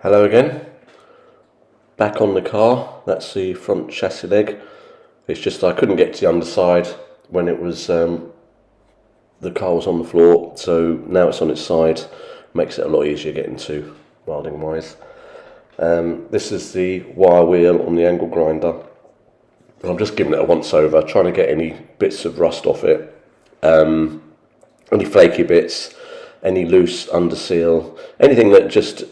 Hello again, back on the car. That's the front chassis leg. It's just I couldn't get to the underside when it was the car was on the floor, so now it's on its side. Makes it a lot easier getting to welding wise. This is the wire wheel on the angle grinder. I'm just giving it a once over, trying to get any bits of rust off it, any flaky bits, any loose under seal, anything that just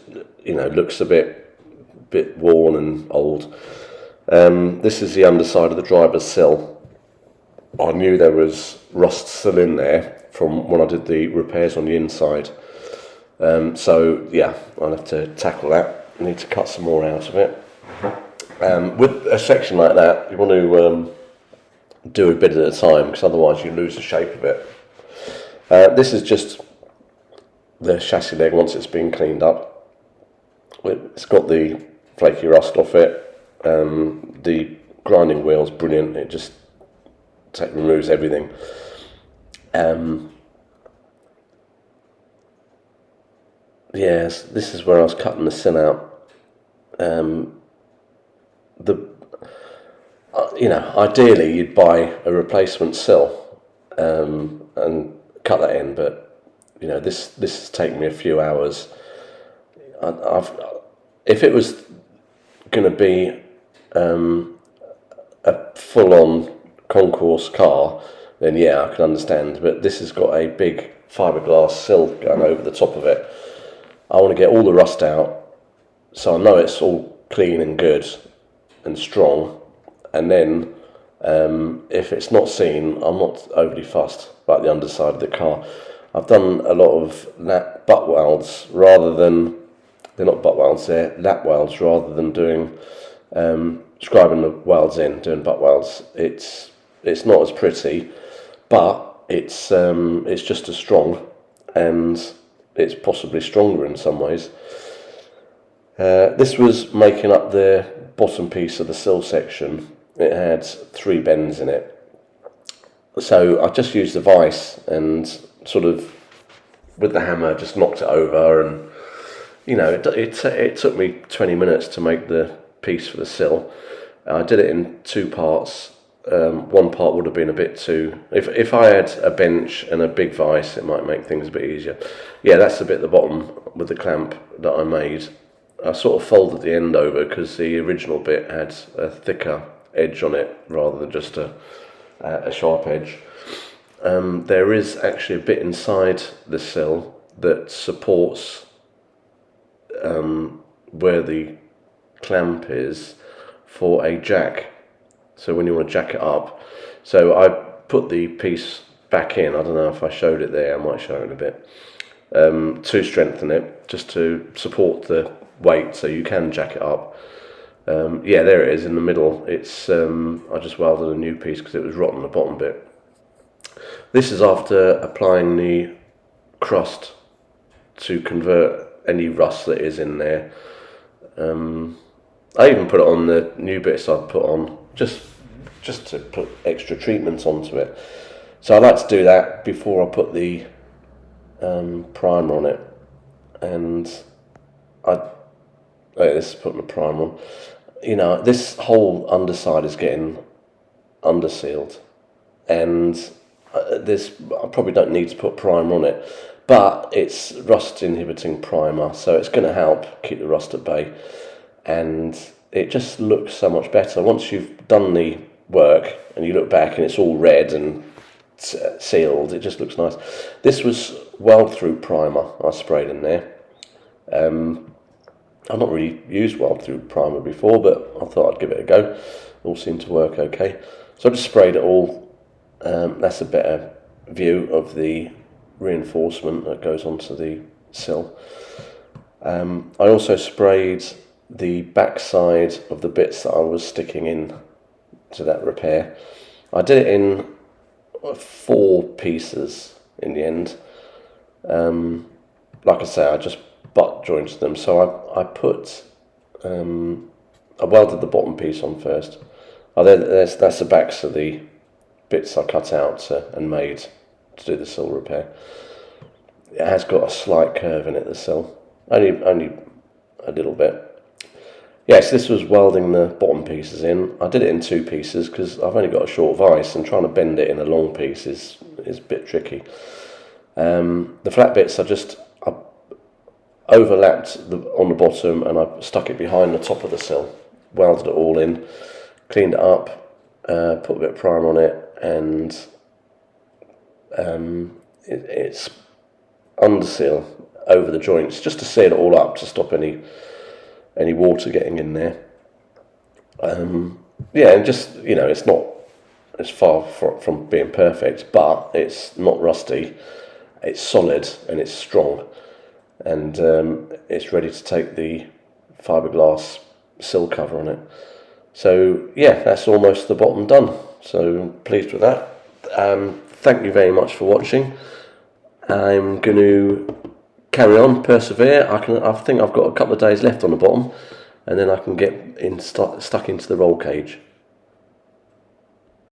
looks a bit worn and old. This is the underside of the driver's sill. I knew there was rust still in there from when I did the repairs on the inside. So yeah, I'll have to tackle that. I need to cut some more out of it. With a section like that, you want to do a bit at a time, because otherwise you lose the shape of it. This is just the chassis leg once it's been cleaned up. It's got the flaky rust off it. The grinding wheel's brilliant. It just removes everything. Yes, this is where I was cutting the sill out. Ideally you'd buy a replacement sill and cut that in, but this has taken me a few hours. If it was going to be a full-on concourse car, then yeah, I can understand. But this has got a big fiberglass sill going over the top of it. I want to get all the rust out, so I know it's all clean and good and strong. And then if it's not seen, I'm not overly fussed about the underside of the car. I've done a lot of butt welds rather than, they're not butt welds, they're lap welds, rather than doing scribing the welds in, doing butt welds. It's not as pretty, but it's just as strong, and it's possibly stronger in some ways. This was making up the bottom piece of the sill section. It had 3 bends in it, so I just used the vise and sort of with the hammer just knocked it over, and it took me 20 minutes to make the piece for the sill. I did it in 2 parts. One part would have been a bit too... If I had a bench and a big vise, it might make things a bit easier. Yeah, that's the bit at the bottom with the clamp that I made. I sort of folded the end over because the original bit had a thicker edge on it rather than just a sharp edge. There is actually a bit inside the sill that supports where the clamp is for a jack. So when you want to jack it up, so I put the piece back in. I don't know if I showed it there. I might show it in a bit, to strengthen it, just to support the weight, so you can jack it up. Yeah, there it is in the middle. It's I just welded a new piece because it was rotten the bottom bit. This is after applying the crust to convert any rust that is in there. I even put it on the new bits I'd put on, just to put extra treatments onto it. So I like to do that before I put the primer on it. And this is putting the primer on. This whole underside is getting undersealed, and I probably don't need to put primer on it, but it's rust inhibiting primer, so it's going to help keep the rust at bay, and it just looks so much better once you've done the work and you look back and it's all red and sealed. It just looks nice. This was weld through primer I sprayed in there. I've not really used weld through primer before, but I thought I'd give it a go. It all seemed to work okay, so I just sprayed it all. That's a better view of the reinforcement that goes onto the sill. I also sprayed the back side of the bits that I was sticking in to that repair. I did it in 4 pieces in the end. Like I say, I just butt jointed them, so I put I welded the bottom piece on first. That's the backs of the bits I cut out and made to do the sill repair. It has got a slight curve in it, the sill, only a little bit. Yes, this was welding the bottom pieces in. I did it in 2 pieces because I've only got a short vise, and trying to bend it in a long piece is a bit tricky. The flat bits I overlapped on the bottom, and I stuck it behind the top of the sill, welded it all in, cleaned it up, put a bit of primer on it, and it's under seal over the joints just to seal it all up to stop any water getting in there. Yeah, and just, it's not, it's far from being perfect, but it's not rusty, it's solid and it's strong, and it's ready to take the fiberglass sill cover on it. So yeah, that's almost the bottom done, so pleased with that. Thank you very much for watching. I'm going to carry on, persevere. I think I've got a couple of days left on the bottom, and then I can get stuck into the roll cage.